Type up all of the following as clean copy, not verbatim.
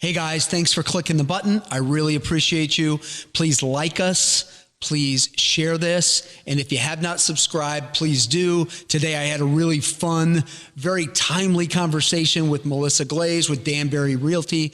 Hey guys, thanks for clicking the button. I really appreciate you. Please like us. Please share this. And if you have not subscribed, please do. Today I had a really fun, very timely conversation with Melissa Glaze with Danberry Realty.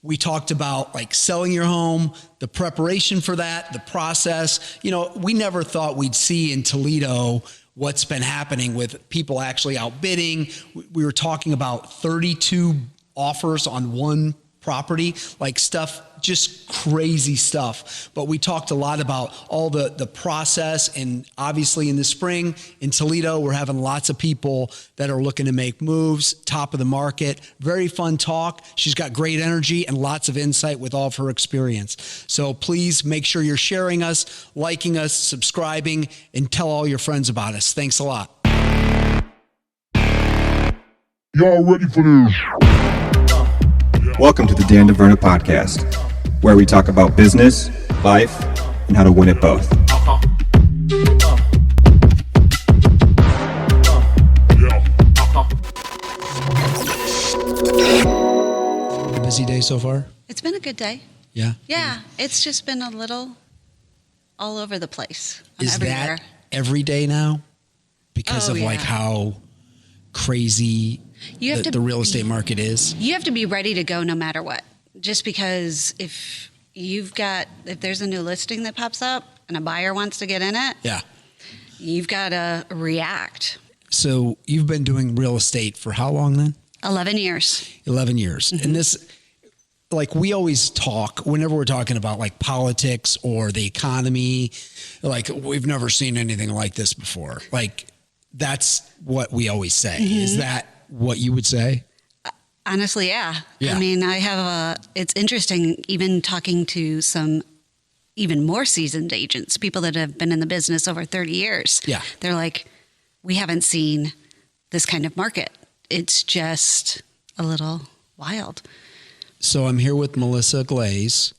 We talked about like selling your home, the preparation for that, the process. You know, we never thought we'd see in Toledo what's been happening with people actually outbidding. We were talking about 32 offers on one property, like stuff, just crazy stuff. But we talked a lot about all the process, and obviously in the spring in Toledo, we're having lots of people that are looking to make moves, top of the market. Very fun talk. She's got great energy and lots of insight with all of her experience. So please make sure you're sharing us, liking us, subscribing, and tell all your friends about us. Thanks a lot. Y'all ready for this? Welcome to the DeVerna podcast, where we talk about business, life, and how to win at both. A busy day so far? It's been a good day. Yeah? Yeah, it's just been a little all over the place. Is everywhere. that every day now? Because of like how crazy the real estate market is? You have to be ready to go no matter what. Just because if there's a new listing that pops up and a buyer wants to get in it, yeah, you've got to react. So you've been doing real estate for how long then? 11 years. 11 years. Mm-hmm. And this, like we always talk, whenever we're talking about like politics or the economy, like we've never seen anything like this before. Like that's what we always say. Mm-hmm. Is that what you would say? Honestly, yeah. Yeah. I mean, it's interesting even talking to some even more seasoned agents, people that have been in the business over 30 years. Yeah. They're like, we haven't seen this kind of market. It's just a little wild. So I'm here with Melissa Glaze,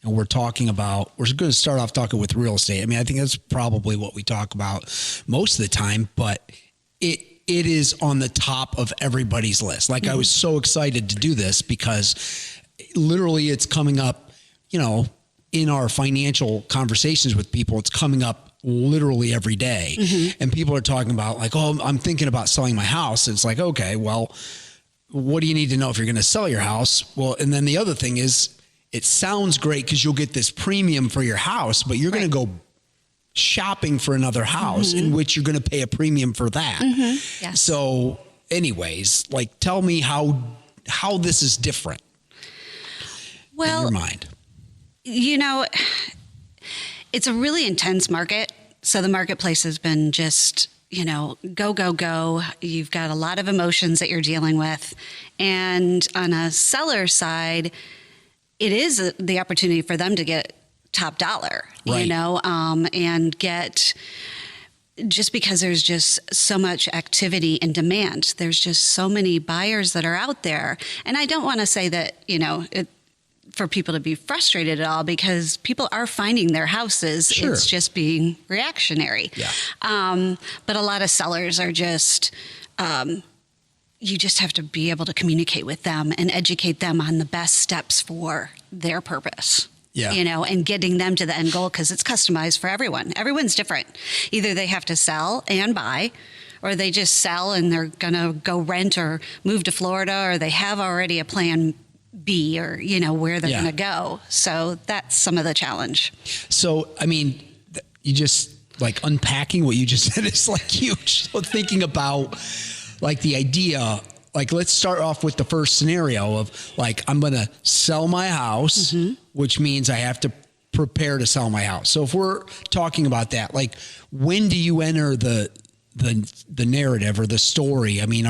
and we're going to start off talking with real estate. I mean, I think that's probably what we talk about most of the time, but it is on the top of everybody's list. Like I was so excited to do this because literally it's coming up, you know, in our financial conversations with people, it's coming up literally every day. Mm-hmm. And people are talking about like, oh, I'm thinking about selling my house. And it's like, okay, well, what do you need to know if you're going to sell your house? Well, and then the other thing is it sounds great because you'll get this premium for your house, but you're going to go shopping for another house in which you're going to pay a premium for that. Mm-hmm. Yes. So anyways, like tell me how this is different in your mind. You know, it's a really intense market. So the marketplace has been just, you know, go, go, go. You've got a lot of emotions that you're dealing with. And on a seller side, it is the opportunity for them to get top dollar, right. You know, and get, just because there's just so much activity and demand, there's just so many buyers that are out there. And I don't want to say that, you know, for people to be frustrated at all, because people are finding their houses. Sure. It's just being reactionary. Yeah. But a lot of sellers are just, you just have to be able to communicate with them and educate them on the best steps for their purpose. Yeah. You know, and getting them to the end goal, because it's customized for everyone. Everyone's different. Either they have to sell and buy, or they just sell and they're going to go rent or move to Florida, or they have already a plan B, or, you know, where they're going to go. So that's some of the challenge. So, I mean, you just like unpacking what you just said is like huge. So thinking about like the idea, like, let's start off with the first scenario of like, I'm going to sell my house, which means I have to prepare to sell my house. So if we're talking about that, like, when do you enter the narrative or the story? I mean,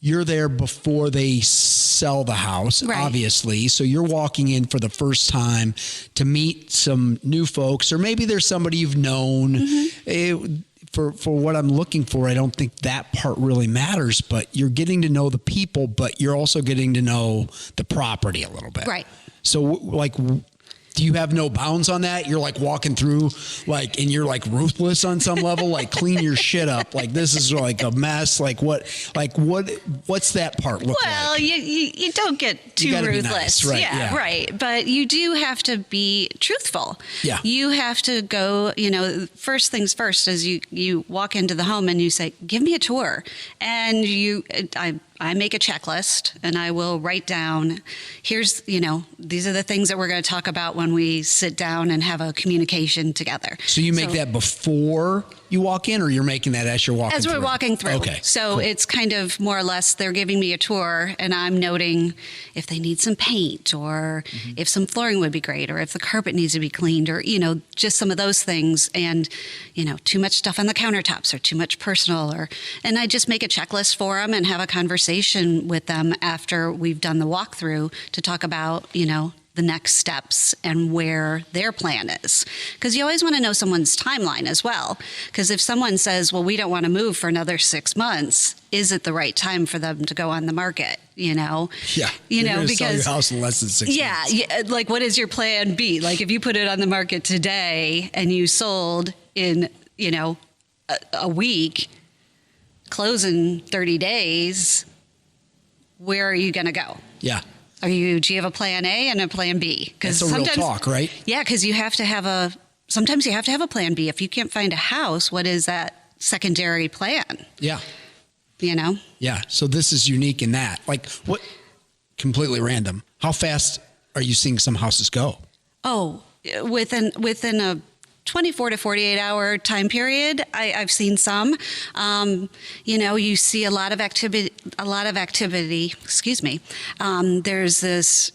you're there before they sell the house, right, obviously. So you're walking in for the first time to meet some new folks, or maybe there's somebody you've known. For what I'm looking for, I don't think that part really matters, but you're getting to know the people, but you're also getting to know the property a little bit. Right. So like, do you have no bounds on that? You're like walking through like, and you're like ruthless on some level, like clean your shit up. Like this is like a mess. What's that part look like? Well, you don't get too ruthless. Nice, right? Yeah, right. But you do have to be truthful. Yeah. You have to go, first things first is you walk into the home and you say, give me a tour. And I make a checklist and I will write down, here's, these are the things that we're going to talk about when we sit down and have a communication together. So you make that before you walk in, or you're making that as you're walking through? As we're walking through. Okay. So cool. It's kind of more or less they're giving me a tour and I'm noting if they need some paint or if some flooring would be great or if the carpet needs to be cleaned or, just some of those things. And, too much stuff on the countertops or too much personal and I just make a checklist for them and have a conversation with them after we've done the walkthrough to talk about, the next steps and where their plan is. Because you always want to know someone's timeline as well. Because if someone says, well, we don't want to move for another 6 months, is it the right time for them to go on the market? Yeah. Because sell your house in less than 6 months. Yeah. Like, what is your plan B? Like, if you put it on the market today and you sold in, a week, close in 30 days, where are you going to go? Yeah. Do you have a plan A and a plan B? That's a real talk, right? Yeah, because sometimes you have to have a plan B. If you can't find a house, what is that secondary plan? Yeah. Yeah. So this is unique in that. Like, what? Completely random. How fast are you seeing some houses go? Oh, within a 24 to 48 hour time period, I've seen some. You see a lot of activity. Excuse me. There's this.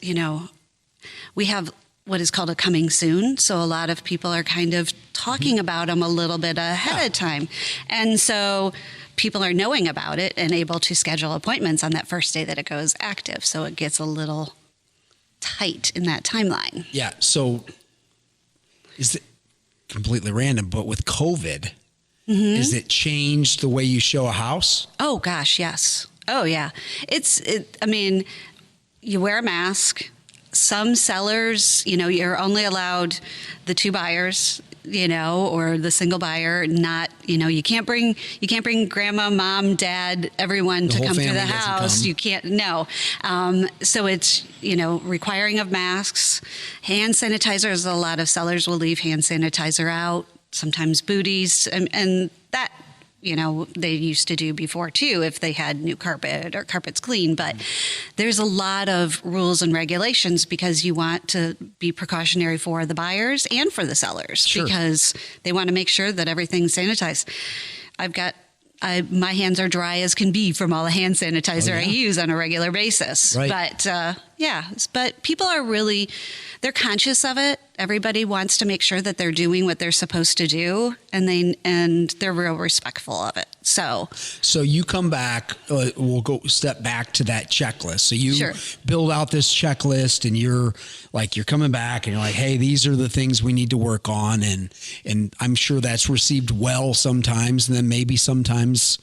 We have what is called a coming soon. So a lot of people are kind of talking about them a little bit ahead of time, and so people are knowing about it and able to schedule appointments on that first day that it goes active. So it gets a little tight in that timeline. Yeah. So is it completely random, but with COVID, is it changed the way you show a house? Oh gosh, yes. Oh yeah. You wear a mask. Some sellers, you're only allowed the 2 buyers, or the single buyer, not, you can't bring grandma, mom, dad, everyone to come to the house. You can't, no. So it's, requiring of masks, hand sanitizers. A lot of sellers will leave hand sanitizer out, sometimes booties, and that, they used to do before too, if they had new carpet or carpet's clean. But there's a lot of rules and regulations because you want to be precautionary for the buyers and for the sellers. Sure. Because they want to make sure that everything's sanitized. My hands are dry as can be from all the hand sanitizer I use on a regular basis. Right. But people are they're conscious of it. Everybody wants to make sure that they're doing what they're supposed to do, and they're real respectful of it. So you come back, we'll go step back to that checklist. So you build out this checklist and you're coming back and you're like, hey, these are the things we need to work on. And I'm sure that's received well sometimes, and then maybe sometimes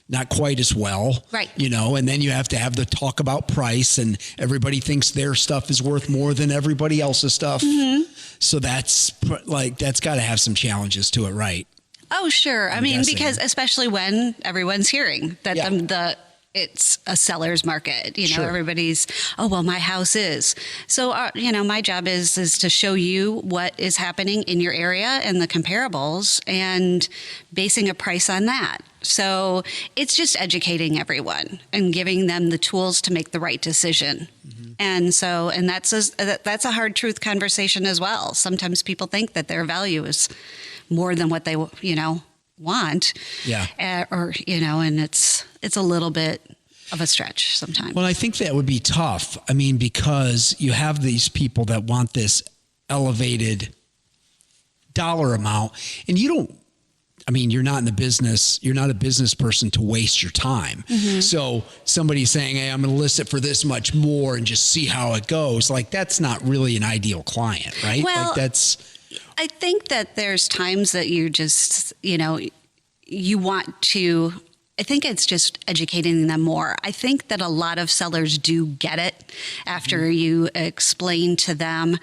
not quite as well. Right. And then you have to have the talk about price, and everybody thinks their stuff is worth more than everybody else's stuff. Mm-hmm. So that's got to have some challenges to it, right? Oh, sure. I mean, guessing. Because especially when everyone's hearing that it's a seller's market, everybody's, oh, well, my house is. So, my job is to show you what is happening in your area and the comparables and basing a price on that. So it's just educating everyone and giving them the tools to make the right decision. Mm-hmm. And that's a hard truth conversation as well. Sometimes people think that their value is more than what they, want. Yeah. And it's a little bit of a stretch sometimes. Well, I think that would be tough. I mean, because you have these people that want this elevated dollar amount, and you're not in the business. You're not a business person to waste your time. Mm-hmm. So somebody saying, hey, I'm going to list it for this much more and just see how it goes. Like, that's not really an ideal client, right? Well, I think that there's times that you just, you want to I think it's just educating them more. I think that a lot of sellers do get it after you explain to them,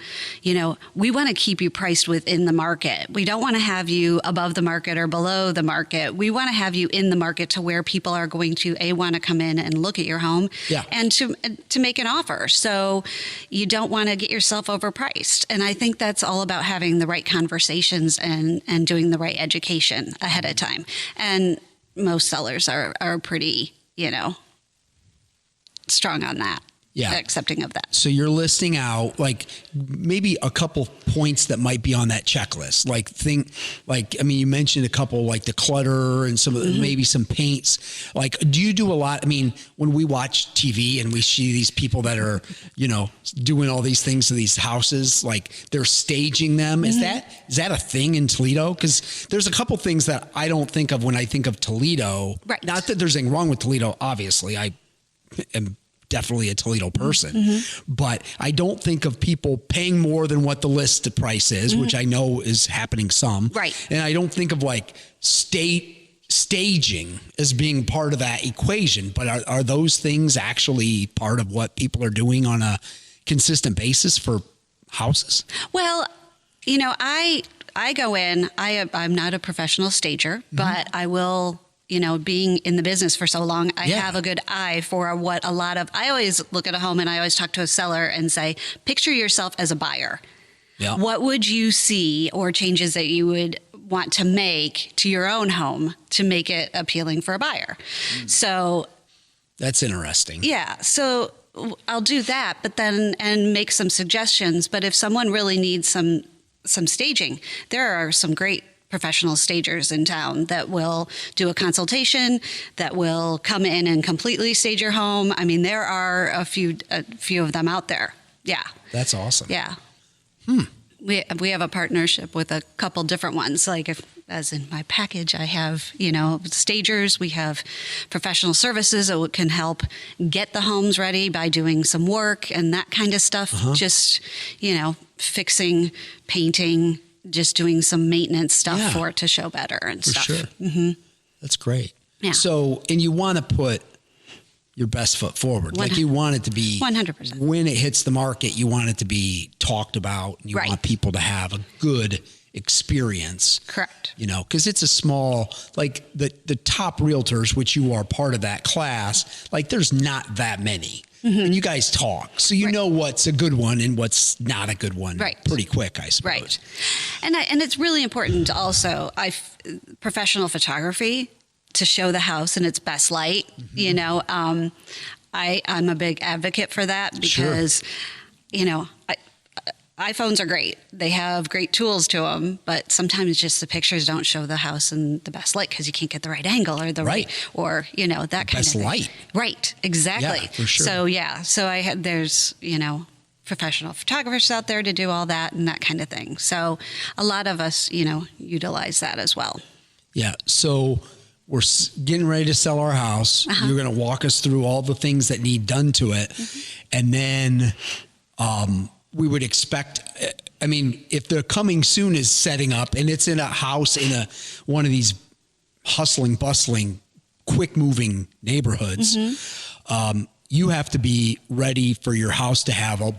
we want to keep you priced within the market. We don't want to have you above the market or below the market. We want to have you in the market to where people are going to want to come in and look at your home and to make an offer. So you don't want to get yourself overpriced. And I think that's all about having the right conversations and doing the right education ahead of time. And most sellers are pretty, strong on that. Yeah. Accepting of that. So you're listing out like maybe a couple points that might be on that checklist. You mentioned a couple like the clutter and some of the, maybe some paints. Like, do you do a lot? I mean, when we watch TV and we see these people that are, doing all these things to these houses, like they're staging them. Is that a thing in Toledo? Because there's a couple things that I don't think of when I think of Toledo. Right. Not that there's anything wrong with Toledo. Obviously, I am definitely a Toledo person, but I don't think of people paying more than what the list price is, which I know is happening some. Right. And I don't think of like staging as being part of that equation, but are those things actually part of what people are doing on a consistent basis for houses? Well, I go in, I'm not a professional stager, but I will, being in the business for so long, I have a good eye for what I always look at a home and I always talk to a seller and say, picture yourself as a buyer. Yeah. What would you see or changes that you would want to make to your own home to make it appealing for a buyer? So that's interesting. Yeah. So I'll do that, but then, and make some suggestions. But if someone really needs some staging, there are some great professional stagers in town that will do a consultation, that will come in and completely stage your home. I mean, there are a few of them out there. Yeah. That's awesome. Yeah. We have a partnership with a couple different ones. Like as in my package, I have, stagers, we have professional services that can help get the homes ready by doing some work and that kind of stuff. Just, fixing, painting, just doing some maintenance stuff for it to show better and stuff. Sure. That's great. Yeah. So, and you want to put your best foot forward. Like you want it to be 100%. When it hits the market, you want it to be talked about. And you want people to have a good experience. Correct. Because it's a small, like the top realtors, which you are part of that class, like there's not that many. And you guys talk. So you know what's a good one and what's not a good one pretty quick, I suppose. Right. And it's really important also, professional photography to show the house in its best light. I'm a big advocate for that because, iPhones are great. They have great tools to them, but sometimes just the pictures don't show the house in the best light because you can't get the right angle or that kind of thing. Best light. Right. Exactly. Yeah, for sure. So there's, professional photographers out there to do all that and that kind of thing. So a lot of us, utilize that as well. Yeah. So we're getting ready to sell our house. You're going to walk us through all the things that need done to it. And then, we would expect, if the coming soon is setting up and it's in a house in one of these hustling, bustling, quick moving neighborhoods, you have to be ready for your house to have a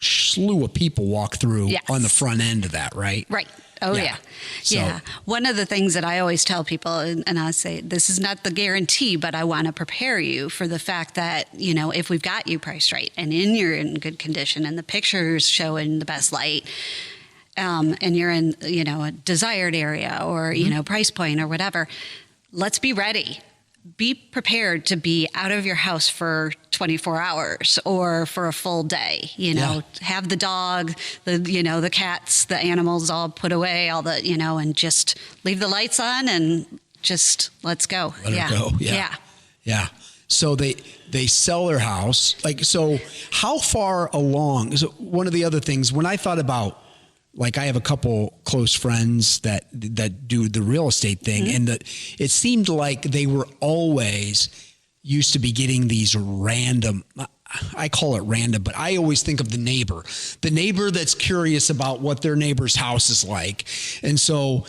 slew of people walk through on the front end of that, right? Right. Oh, yeah. So, one of the things that I always tell people, and I say, this is not the guarantee, but I want to prepare you for the fact that, if we've got you priced right and you're in good condition and the pictures show in the best light, and you're in, a desired area or, price point or whatever, let's be ready. Be prepared to be out of your house for 24 hours or for a full day, have the dog, the cats, the animals all put away, all the, and just leave the lights on and just let's go. Let it go. Yeah. So they sell their house. So how far along? So one of the other things when I thought about, I have a couple close friends that do the real estate thing, and it seemed like they were always used to be getting these random, I call it random, but I always think of the neighbor that's curious about what their neighbor's house is like. And so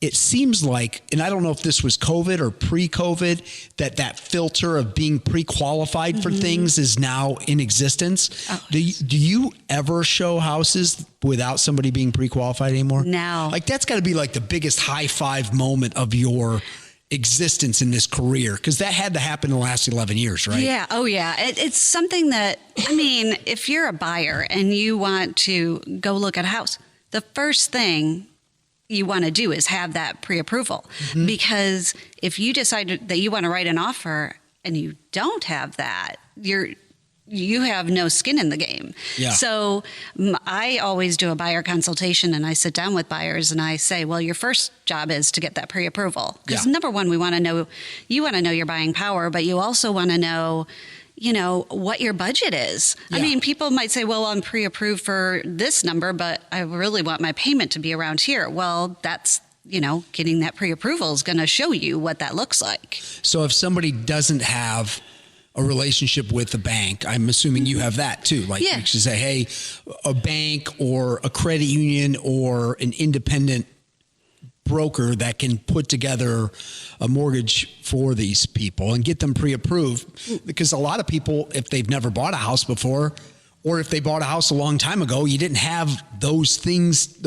it seems like, and I don't know if this was COVID or pre-COVID, that filter of being pre-qualified for things is now in existence. Oh. Do you ever show houses without somebody being pre-qualified anymore? No. Like that's got to be like the biggest high five moment of your existence in this career, because that had to happen in the last 11 years, right? Yeah. Oh, yeah. It's something that, I mean, if you're a buyer and you want to go look at a house, the first thing you want to do is have that pre-approval, because if you decide that you want to write an offer and you don't have that, you have no skin in the game. Yeah. So I always do a buyer consultation, and I sit down with buyers and I say, well, your first job is to get that pre-approval. Because number one, you want to know your buying power, but you also want to know, what your budget is. Yeah. I mean, people might say, well, I'm pre-approved for this number, but I really want my payment to be around here. Well, that's, getting that pre-approval is going to show you what that looks like. So if somebody doesn't have a relationship with a bank, I'm assuming you have that too. Like Yeah. you should say, hey, a bank or a credit union or an independent broker that can put together a mortgage for these people and get them pre-approved. Because a lot of people, if they've never bought a house before, or if they bought a house a long time ago, you didn't have those things,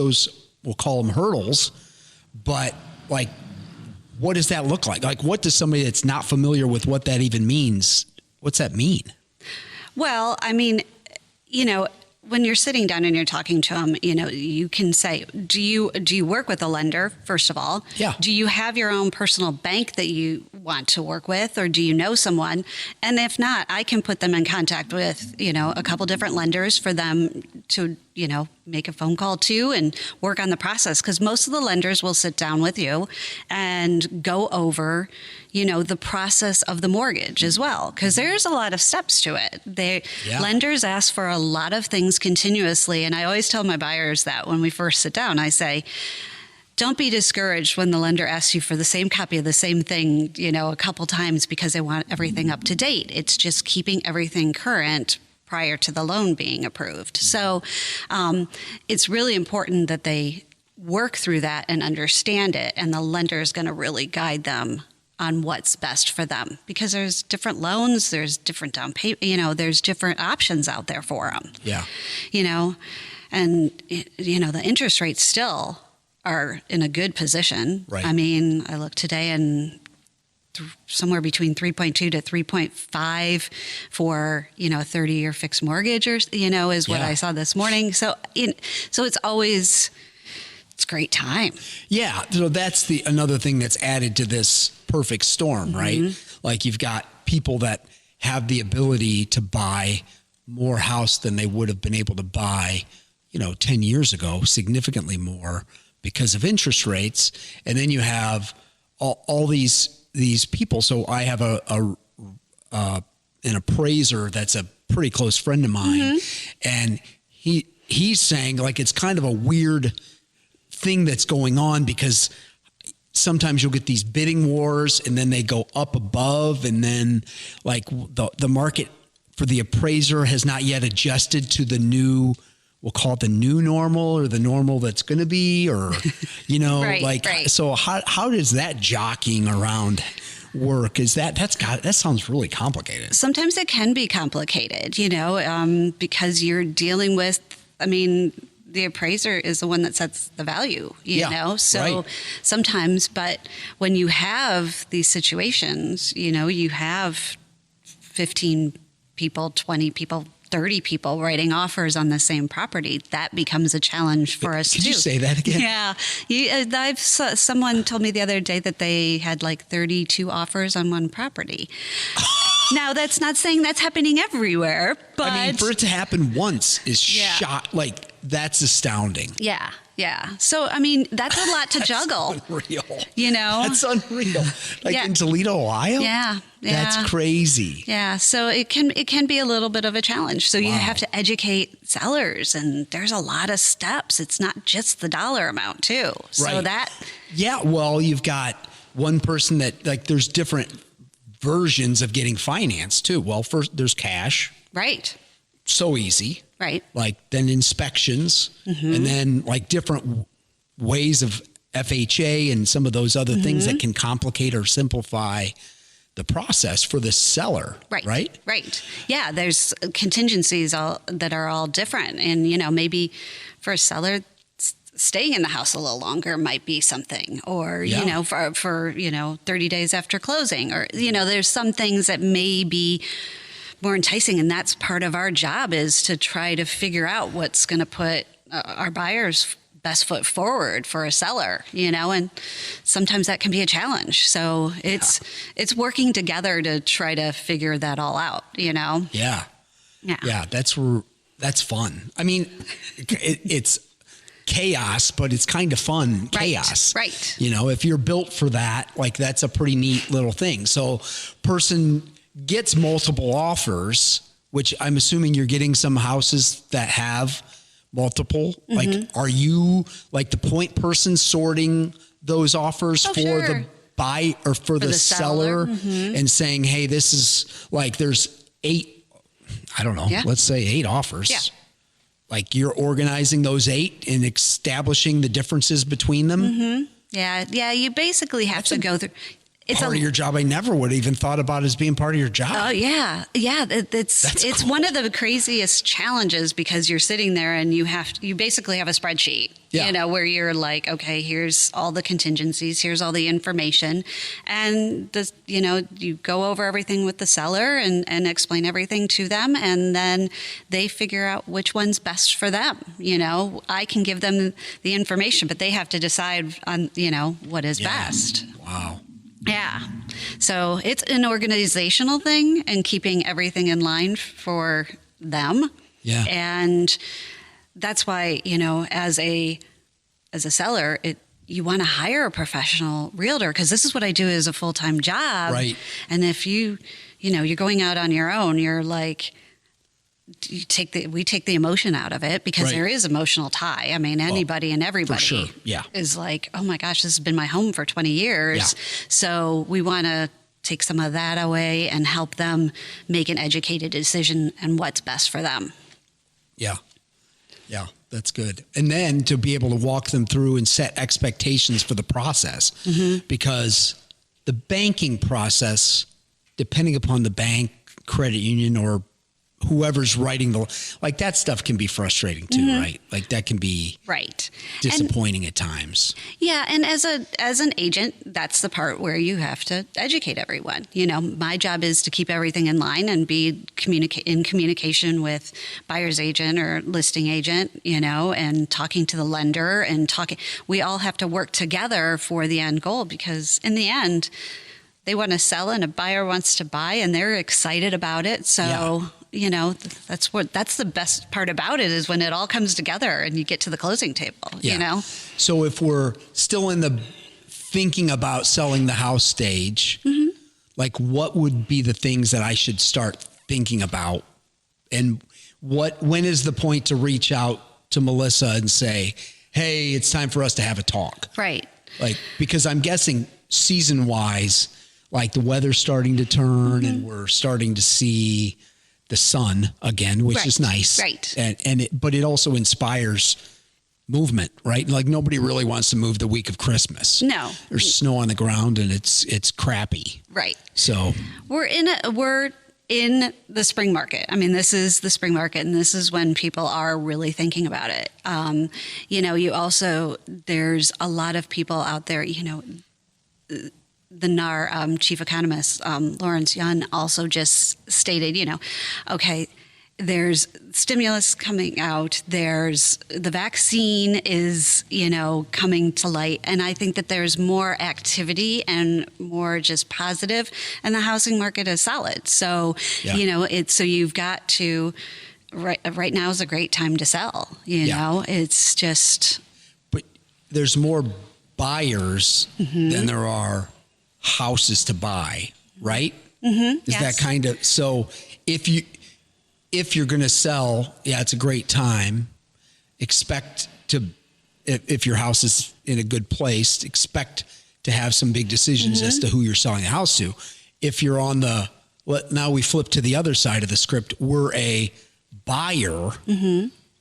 we'll call them hurdles, but like, what does that look like? Like, what does somebody that's not familiar with what that even means, what's that mean? Well, I mean, when you're sitting down and you're talking to them, you can say, do you work with a lender, first of all? Yeah. Do you have your own personal bank that you want to work with, or do you know someone? And if not, I can put them in contact with, a couple different lenders for them to, make a phone call to and work on the process. Because most of the lenders will sit down with you and go over, the process of the mortgage as well. Because there's a lot of steps to it. Lenders ask for a lot of things continuously. And I always tell my buyers that when we first sit down, I say, don't be discouraged when the lender asks you for the same copy of the same thing, a couple times, because they want everything up to date. It's just keeping everything current prior to the loan being approved. So it's really important that they work through that and understand it. And the lender is going to really guide them on what's best for them, because there's different loans, there's different down payment, there's different options out there for them. Yeah. And the interest rates still are in a good position. Right. I mean, I looked today and somewhere between 3.2 to 3.5 for, a 30-year fixed mortgage, or, is what I saw this morning. So, so it's a great time. Yeah. So that's another thing that's added to this perfect storm, right? Like you've got people that have the ability to buy more house than they would have been able to buy, 10 years ago, significantly more because of interest rates. And then you have all these people. So I have an appraiser that's a pretty close friend of mine, and he's saying like it's kind of a weird thing that's going on, because sometimes you'll get these bidding wars and then they go up above, and then like the market for the appraiser has not yet adjusted to the new, we'll call it the new normal, or the normal that's going to be, or, Right. So how does that jockeying around work? That sounds really complicated. Sometimes it can be complicated, because you're dealing with, the appraiser is the one that sets the value, you know? So right. sometimes, but when you have these situations, you have 15 people, 20 people, 30 people writing offers on the same property, that becomes a challenge for us too. Could you say that again? Yeah. Someone told me the other day that they had like 32 offers on one property. Now, that's not saying that's happening everywhere, but for it to happen once is Yeah. that's astounding. Yeah. So, that's a lot to juggle. Unreal. That's unreal. In Toledo, Ohio? Yeah. That's crazy. Yeah. So it can be a little bit of a challenge. So you have to educate sellers, and there's a lot of steps. It's not just the dollar amount too. So Right. Yeah. Well, you've got one person that there's different versions of getting financed too. Well, first there's cash. Right. So easy. Right. Then inspections, and then different ways of FHA and some of those other things that can complicate or simplify the process for the seller, right? Right. Yeah, there's contingencies that are all different. And, maybe for a seller, staying in the house a little longer might be something, or, for 30 days after closing, or, there's some things that may be more enticing. And that's part of our job, is to try to figure out what's going to put our buyers' best foot forward for a seller, and sometimes that can be a challenge. So it's working together to try to figure that all out, Yeah. That's fun. I mean, it's chaos, but it's kind of fun chaos. Right. If you're built for that, like, that's a pretty neat little thing. So person gets multiple offers, which I'm assuming you're getting some houses that have multiple. Like, are you like the point person sorting those offers for the buy or for the seller and saying, hey, this is like, there's 8, I don't know, let's say 8 offers. Yeah. Like, you're organizing those 8 and establishing the differences between them. Yeah. You basically have to go through. It's part of your job I never would have even thought about as being part of your job. Oh, yeah. It's cool. One of the craziest challenges, because you're sitting there and you basically have a spreadsheet, where you're like, okay, here's all the contingencies, here's all the information. And you go over everything with the seller and explain everything to them. And then they figure out which one's best for them. I can give them the information, but they have to decide on, what is best. Wow. Yeah. So it's an organizational thing and keeping everything in line for them. Yeah. And that's why, as a seller, you want to hire a professional realtor, because this is what I do as a full-time job. Right. And if you're going out on your own, you're like, we take the emotion out of it, because there is emotional tie. I mean, anybody and everybody is like, oh my gosh, this has been my home for 20 years. Yeah. So we want to take some of that away and help them make an educated decision and what's best for them. Yeah. Yeah. That's good. And then to be able to walk them through and set expectations for the process, because the banking process, depending upon the bank, credit union, or whoever's writing that stuff can be frustrating too, right? Like, that can be disappointing at times. Yeah. And as an agent, that's the part where you have to educate everyone. My job is to keep everything in line and be in communication with buyer's agent or listing agent, and talking to the lender we all have to work together for the end goal, because in the end, they want to sell and a buyer wants to buy and they're excited about it. So, that's the best part about it, is when it all comes together and you get to the closing table, So if we're still in the thinking about selling the house stage, like, what would be the things that I should start thinking about? And when is the point to reach out to Melissa and say, hey, it's time for us to have a talk? Right. Like, because I'm guessing season wise, like, the weather's starting to turn and we're starting to see the sun again, which is nice. Right. But it also inspires movement, right? Like, nobody really wants to move the week of Christmas. No. There's snow on the ground and it's crappy. Right. So we're in the spring market. I mean, this is the spring market, and this is when people are really thinking about it. There's a lot of people out there, the NAR chief economist, Lawrence Yun, also just stated, okay, there's stimulus coming out. There's the vaccine is, coming to light. And I think that there's more activity and more just positive, and the housing market is solid. So, so you've got to, right now is a great time to sell, it's just. But there's more buyers than there are houses to buy, right? Is that kind of, so if you're going to sell, it's a great time. Expect to, if your house is in a good place, expect to have some big decisions as to who you're selling the house to. If you're on now we flip to the other side of the script, we're a buyer.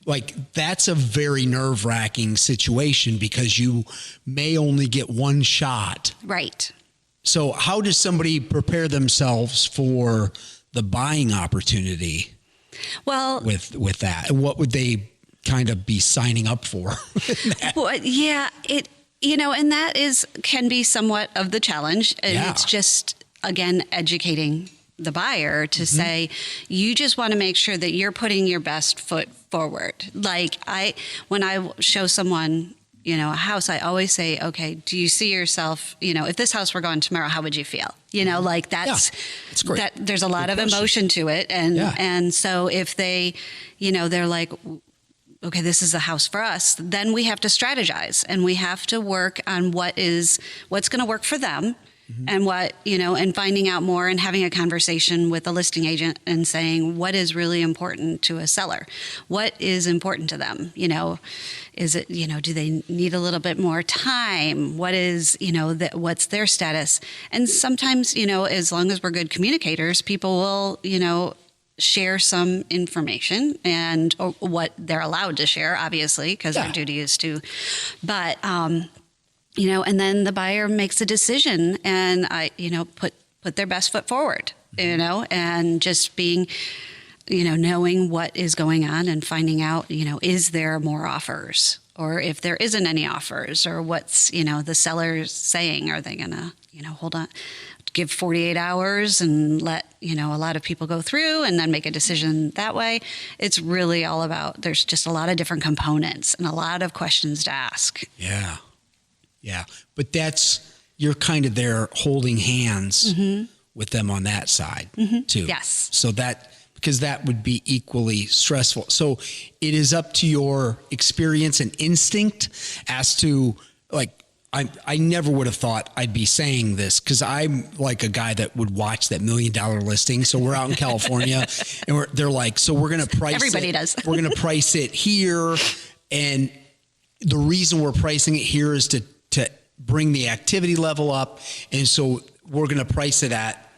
like that's a very nerve-wracking situation because you may only get one shot. Right. So how does somebody prepare themselves for the buying opportunity? Well, with that, and what would they kind of be signing up for? well, yeah, and that can be somewhat of the challenge. And it's just, again, educating the buyer to say, you just want to make sure that you're putting your best foot forward. Like when I show someone, a house, I always say, okay, do you see yourself, if this house were gone tomorrow, how would you feel? Like that's great. That there's a lot of emotion to it. And so if they, they're like, okay, this is a house for us, then we have to strategize and we have to work on what's going to work for them. And what, and finding out more and having a conversation with a listing agent and saying what is really important to a seller, what is important to them, is it, do they need a little bit more time? What is, what's their status? And sometimes, as long as we're good communicators, people will, share some information and or what they're allowed to share, obviously, because their duty is to, but, and then the buyer makes a decision and put their best foot forward, and just being, knowing what is going on and finding out, is there more offers or if there isn't any offers or what's, the seller's saying, are they going to, hold on, give 48 hours and let, a lot of people go through and then make a decision that way. It's really all about, there's just a lot of different components and a lot of questions to ask. Yeah. Yeah. But you're kind of there holding hands with them on that side too. Yes. So because that would be equally stressful. So it is up to your experience and instinct as to like, I never would have thought I'd be saying this because I'm like a guy that would watch that $1 million listing. So we're out in California and they're like, so we're going to price Everybody does. We're going to price it here. And the reason we're pricing it here is to bring the activity level up. And so we're going to price it at,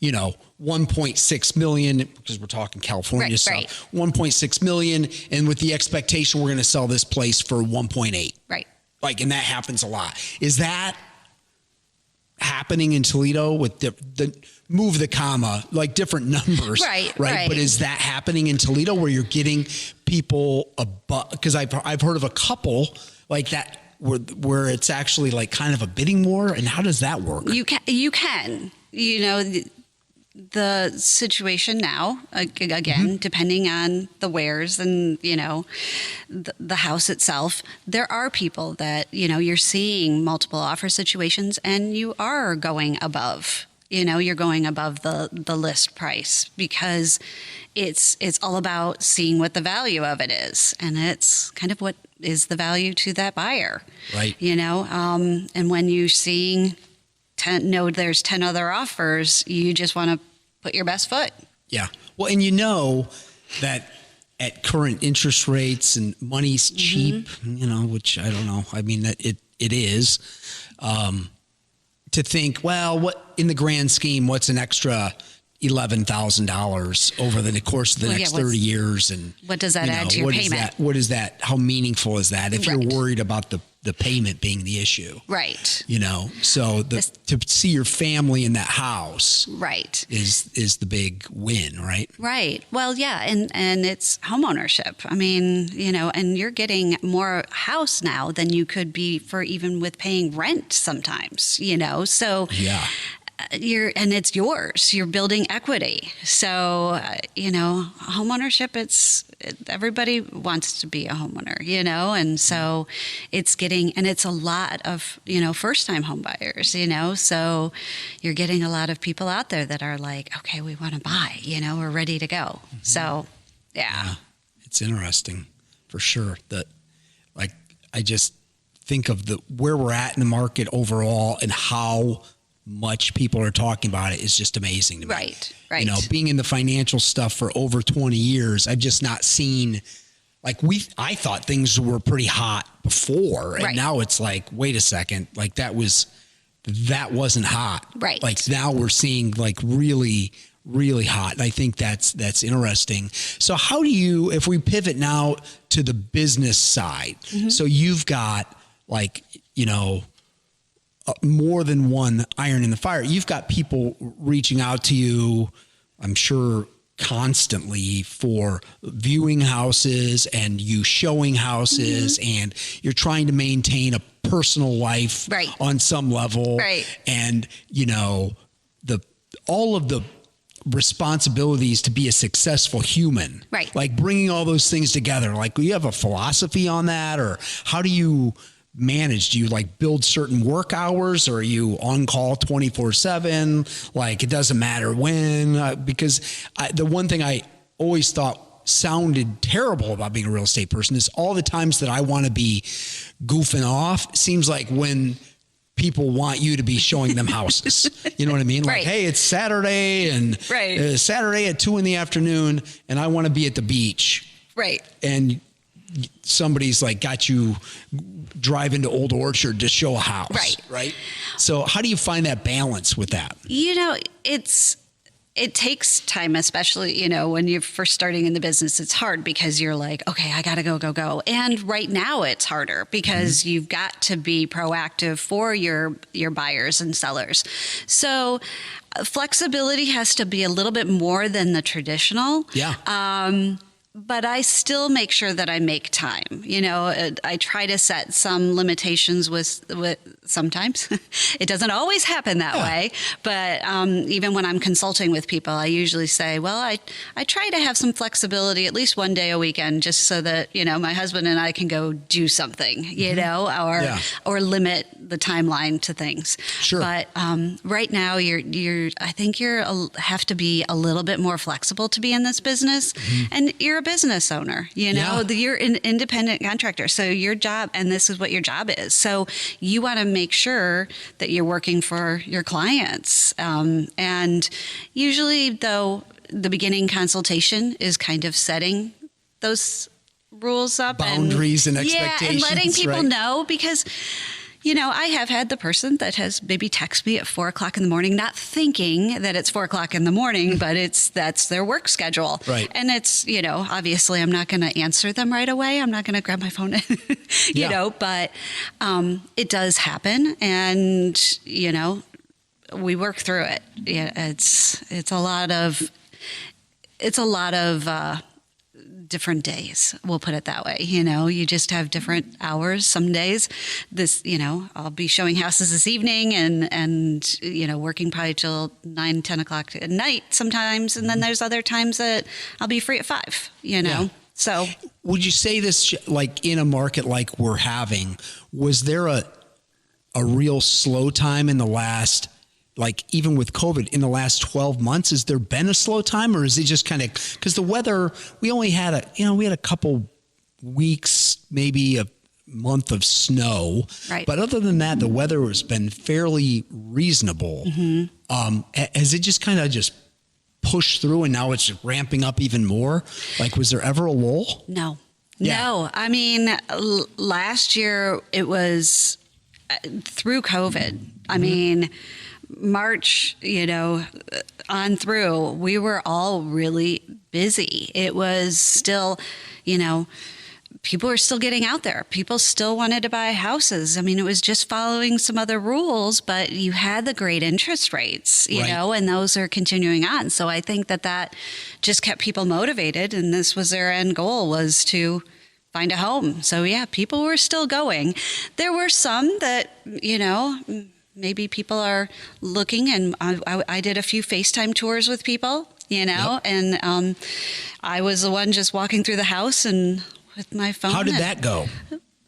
1.6 million because we're talking California. Right, so right. 1.6 million. And with the expectation, we're going to sell this place for 1.8. Right. Like, and that happens a lot. Is that happening in Toledo with the move the comma, like different numbers? Right. But is that happening in Toledo where you're getting people because I've heard of a couple like that where it's actually like kind of a bidding war, and how does that work? You can, the situation now, again, depending on the wares and, the house itself, there are people that, you're seeing multiple offer situations and you are going above, you're going above the list price because it's all about seeing what the value of it is. And it's kind of what is the value to that buyer, right? And when you're seeing there's 10 other offers, you just want to put your best foot. Yeah. Well, and that at current interest rates and money's cheap, which I don't know. I mean, that it is, to think, well, what in the grand scheme, what's an extra $11,000 over the course of the next 30 years? And what does that add to your payment? What is that? How meaningful is that? If you're worried about the payment being the issue, right? So to see your family in that house, right, is the big win, right? Right. Well, yeah, and it's homeownership. I mean, and you're getting more house now than you could be for even with paying rent sometimes. So yeah. And it's yours. You're building equity. So, homeownership, everybody wants to be a homeowner, and so it's a lot of, first-time home buyers, so you're getting a lot of people out there that are like, okay, we want to buy, we're ready to go. So, yeah. It's interesting for sure that, like, I just think of where we're at in the market overall and how much people are talking about it is just amazing to me. Right. Being in the financial stuff for over 20 years, I've just not seen, like, I thought things were pretty hot before, and now it's like, wait a second, like that wasn't hot. Right. Like now we're seeing like really, really hot. And I think that's interesting. So how do you, if we pivot now to the business side, so you've got like, more than one iron in the fire. You've got people reaching out to you, I'm sure, constantly for viewing houses and you showing houses, and you're trying to maintain a personal life on some level. Right. And, all of the responsibilities to be a successful human, like bringing all those things together. Like, do you have a philosophy on that, or how do you manage? Do you like build certain work hours, or are you on call 24/7? Like, it doesn't matter when, because the one thing I always thought sounded terrible about being a real estate person is all the times that I want to be goofing off. Seems like when people want you to be showing them houses, you know what I mean? Like, hey, it's Saturday and Saturday at 2 PM and I want to be at the beach. Right. And somebody's like got you driving to Old Orchard to show a house. Right. So how do you find that balance with that? It takes time, especially, when you're first starting in the business. It's hard because you're like, okay, I got to go. And right now it's harder because you've got to be proactive for your buyers and sellers. So flexibility has to be a little bit more than the traditional. Yeah. But I still make sure that I make time. I try to set some limitations with sometimes. It doesn't always happen that way. But even when I'm consulting with people, I usually say, well, I try to have some flexibility at least one day a weekend, just so that, my husband and I can go do something, or limit the timeline to things. Sure. But right now I think you have to be a little bit more flexible to be in this business. And you're a business owner, you're an independent contractor. So your job, and this is what your job is. So you want to make sure that you're working for your clients. And usually, though, the beginning consultation is kind of setting those rules up, boundaries and expectations. Yeah, and letting people know, because I have had the person that has maybe text me at 4 o'clock in the morning, not thinking that it's 4 o'clock in the morning, but that's their work schedule. Right. And it's, obviously I'm not going to answer them right away. I'm not going to grab my phone, but it does happen. And, we work through it. Yeah, it's a lot of different days. We'll put it that way. You just have different hours. Some days I'll be showing houses this evening and working probably till 9, 10 o'clock at night sometimes. And then there's other times that I'll be free at 5, So would you say this, like in a market like we're having, was there a real slow time in the last, like even with COVID in the last 12 months, has there been a slow time, or is it just kind of, because the weather, we only had a couple weeks, maybe a month of snow, right? But other than that, the weather has been fairly reasonable. Has it just kind of just pushed through and now it's ramping up even more? Like, was there ever a lull? No. I mean, last year it was through COVID. I mean, March, on through, we were all really busy. It was still, people were still getting out there. People still wanted to buy houses. I mean, it was just following some other rules, but you had the great interest rates, and those are continuing on. So I think that just kept people motivated, and this was their end goal, was to find a home. So yeah, people were still going. There were some that, maybe people are looking, and I did a few FaceTime tours with people, and I was the one just walking through the house and with my phone. How did that go?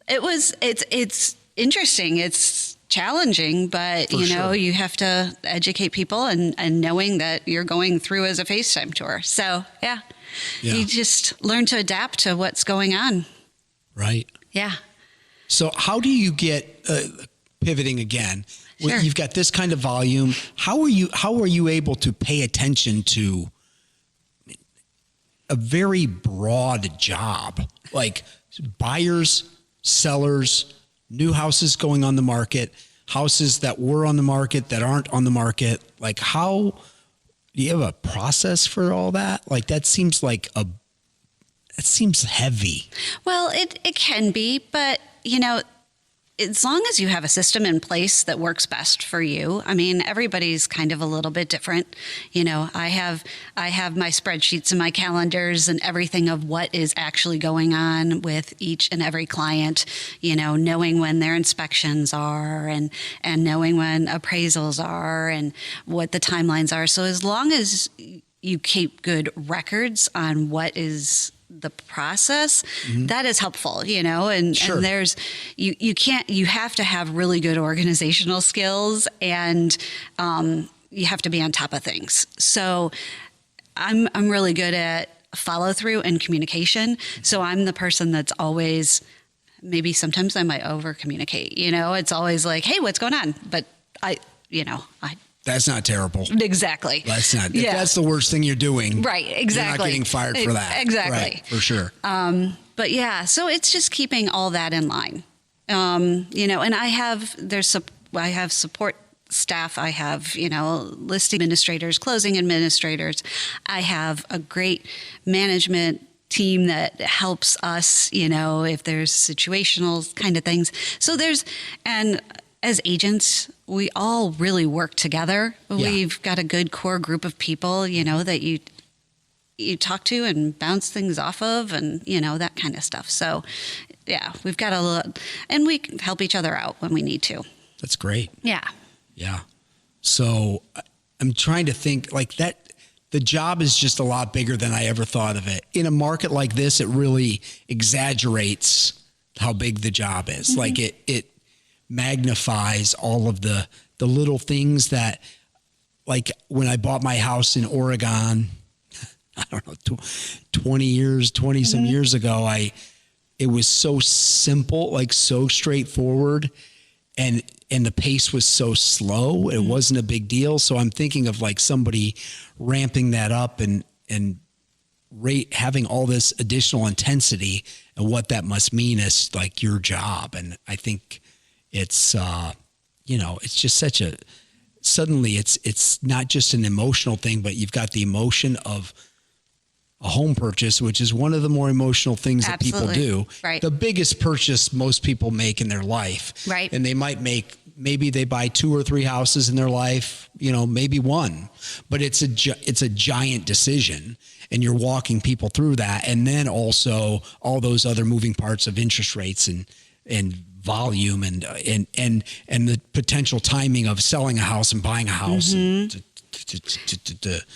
It's interesting. It's challenging, but you have to educate people and knowing that you're going through as a FaceTime tour. So yeah, you just learn to adapt to what's going on. Right. Yeah. So how do you get pivoting again? Sure. You've got this kind of volume. How are you able to pay attention to a very broad job, like buyers, sellers, new houses going on the market, houses that were on the market that aren't on the market? Like, how do you have a process for all that? Like that seems heavy. Well, it can be, but as long as you have a system in place that works best for you. I mean, everybody's kind of a little bit different. I have my spreadsheets and my calendars and everything of what is actually going on with each and every client, knowing when their inspections are and knowing when appraisals are and what the timelines are. So as long as you keep good records on what is the process, that is helpful, and there's, you have to have really good organizational skills and, you have to be on top of things. So I'm really good at follow through and communication. So I'm the person that's always, maybe sometimes I might over communicate, it's always like, hey, what's going on? But that's not terrible. Exactly. That's not. If that's the worst thing you're doing. Right. Exactly. You're not getting fired for that. Exactly. Right, for sure. But yeah, so it's just keeping all that in line. And I have support staff. I have, listing administrators, closing administrators. I have a great management team that helps us, if there's situational kind of things. So and as agents, we all really work together. Yeah. We've got a good core group of people, that you talk to and bounce things off of and, that kind of stuff. So, yeah, we've got a lot, and we can help each other out when we need to. That's great. Yeah. Yeah. So I'm trying to think like that. The job is just a lot bigger than I ever thought of it. In a market like this, it really exaggerates how big the job is. Mm-hmm. Like it magnifies all of the little things that, like when I bought my house in Oregon, I don't know, 20 some years ago, it was so simple, like so straightforward, and the pace was so slow. It wasn't a big deal. So I'm thinking of like somebody ramping that up and having all this additional intensity and what that must mean as like your job. And I think it's, it's just suddenly it's not just an emotional thing, but you've got the emotion of a home purchase, which is one of the more emotional things that people do. Right. The biggest purchase most people make in their life. Right. And they might maybe they buy 2 or 3 houses in their life, maybe one, but it's a giant decision, and you're walking people through that. And then also all those other moving parts of interest rates and volume and the potential timing of selling a house and buying a house. Mm-hmm.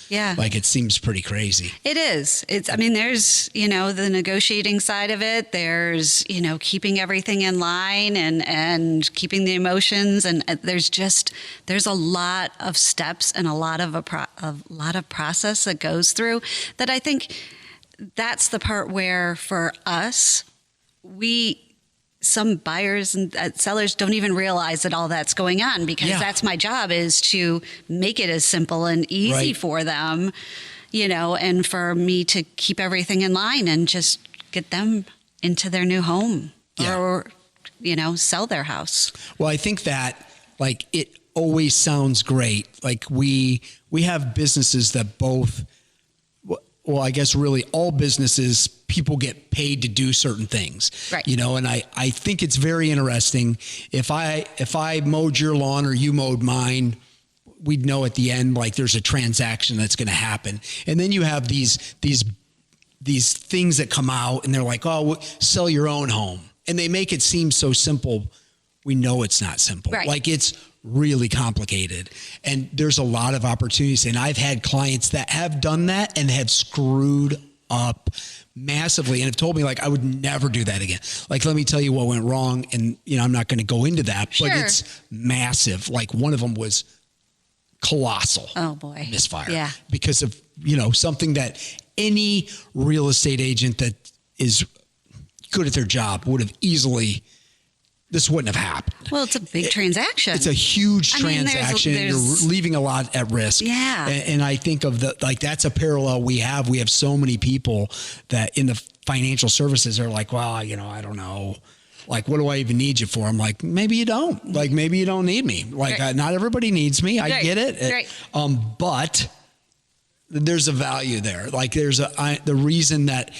Yeah. Like it seems pretty crazy. It is. There's, the negotiating side of it. There's, keeping everything in line and keeping the emotions. And there's a lot of steps and a lot of process that goes through that. I think that's the part where for us, some buyers and sellers don't even realize that all that's going on, because that's my job, is to make it as simple and easy for them, and for me to keep everything in line and just get them into their new home or, sell their house. Well, I think that like it always sounds great. Like we have businesses that both, well, I guess really all businesses, people get paid to do certain things, right? And I think it's very interesting. If I mowed your lawn or you mowed mine, we'd know at the end, like there's a transaction that's going to happen. And then you have these things that come out and they're like, oh, sell your own home. And they make it seem so simple. We know it's not simple. Right. Like it's really complicated, and there's a lot of opportunities. And I've had clients that have done that and have screwed up massively and have told me like, I would never do that again. Like, let me tell you what went wrong. And, I'm not going to go into that, but it's massive. Like one of them was colossal. Oh boy. Misfire. Yeah. Because of, something that any real estate agent that is good at their job would have easily, this wouldn't have happened. Well, it's a big transaction. It's a huge transaction. And you're leaving a lot at risk. Yeah. And I think of that's a parallel we have. We have so many people that in the financial services are like, well, I don't know. Like, what do I even need you for? I'm like, maybe you don't. Like, maybe you don't need me. Like, not everybody needs me. I get it. Right. But there's a value there. Like the reason that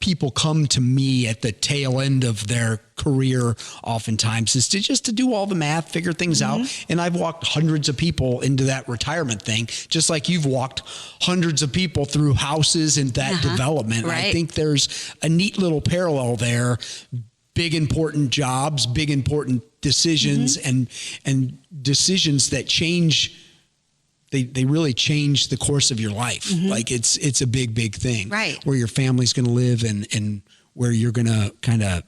people come to me at the tail end of their career oftentimes is to do all the math, figure things out. And I've walked hundreds of people into that retirement thing, just like you've walked hundreds of people through houses and that development. Right. I think there's a neat little parallel there. Big, important jobs, big, important decisions, and decisions that change. They really change the course of your life. Like it's a big, big thing. Right. Where your family's going to live and where you're going to kind of,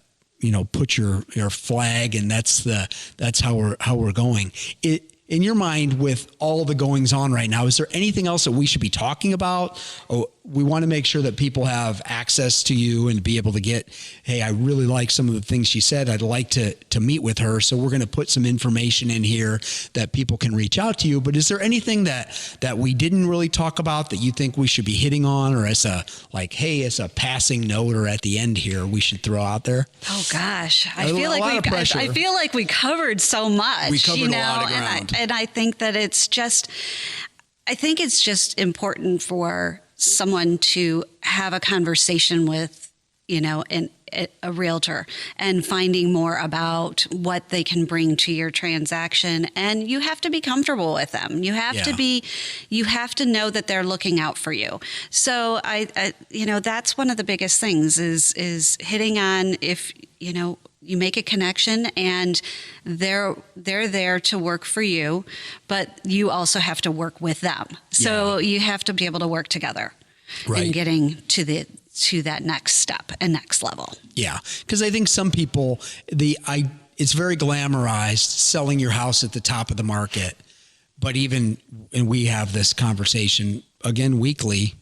put your flag, and that's how we're going. In your mind, with all the goings on right now, is there anything else that we should be talking about? Oh, we want to make sure that people have access to you and be able to get, hey, I really like some of the things she said. I'd like to meet with her. So we're going to put some information in here that people can reach out to you. But is there anything that we didn't really talk about that you think we should be hitting on, or as a passing note or at the end here we should throw out there? Oh gosh, I feel like we covered so much. We covered a lot of ground. And I think that it's just important for someone to have a conversation with, a realtor and finding more about what they can bring to your transaction. And you have to be comfortable with them. You have to know that they're looking out for you. So I that's one of the biggest things is hitting on, if, you make a connection and they're there to work for you, but you also have to work with them. So you have to be able to work together in getting to that next step and next level. Yeah. Because I think some people, it's very glamorized selling your house at the top of the market. But and we have this conversation again weekly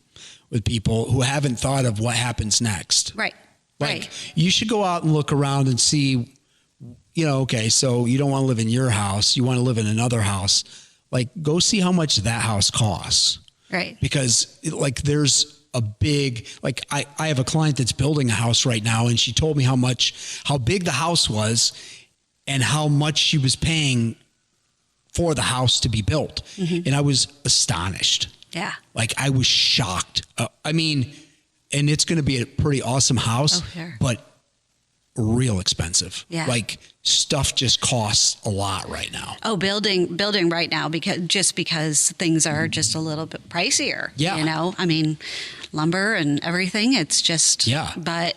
with people who haven't thought of what happens next. Right. Like you should go out and look around and see, okay, so you don't want to live in your house. You want to live in another house. Like go see how much that house costs. Right. Because there's a big, I have a client that's building a house right now, and she told me how big the house was and how much she was paying for the house to be built. And I was astonished. Yeah. I was shocked. And it's going to be a pretty awesome house, but real expensive. Yeah. Stuff just costs a lot right now. Oh, building right now because things are just a little bit pricier. Yeah. Lumber and everything. It's just, but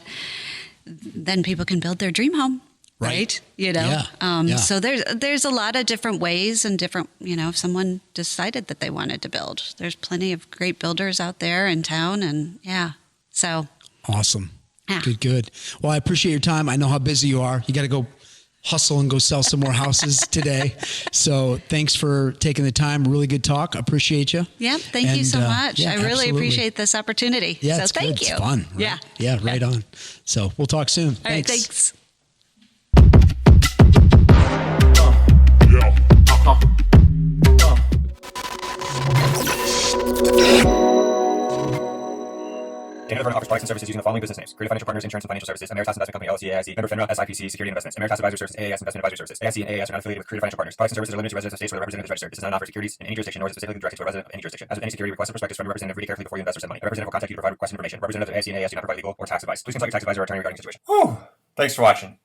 then people can build their dream home. Right. So there's a lot of different ways and different, if someone decided that they wanted to build, there's plenty of great builders out there in town, and so awesome. Yeah. Good. Well, I appreciate your time. I know how busy you are. You got to go hustle and go sell some more houses today. So thanks for taking the time. Really good talk. I appreciate you. Yeah. Thank you so much. I really appreciate this opportunity. Yeah. So thank you. It's fun. Right? Yeah. Yeah. Right on. So we'll talk soon. All right. Thanks. DeVerna offers products and services using the following business names: Creative Financial Partners, Insurance and Financial Services, Ameritas Investment Company, LLC, AIC, member FINRA, SIPC, Security Investments, Ameritas Advisory Services, AAS Investment Advisory Services, AIC and AAS are not affiliated with Creative Financial Partners. Products and services are limited to residents of states where the representative is registered. This is not an offer of securities in any jurisdiction, nor is it specifically directed to a resident of any jurisdiction. As with any security request and prospectus from a representative, read it carefully before you invest or send money. A representative will contact you to provide requested information. Representatives of AIC and AAS do not provide legal or tax advice. Please consult your tax advisor or attorney regarding the situation. Thanks for watching.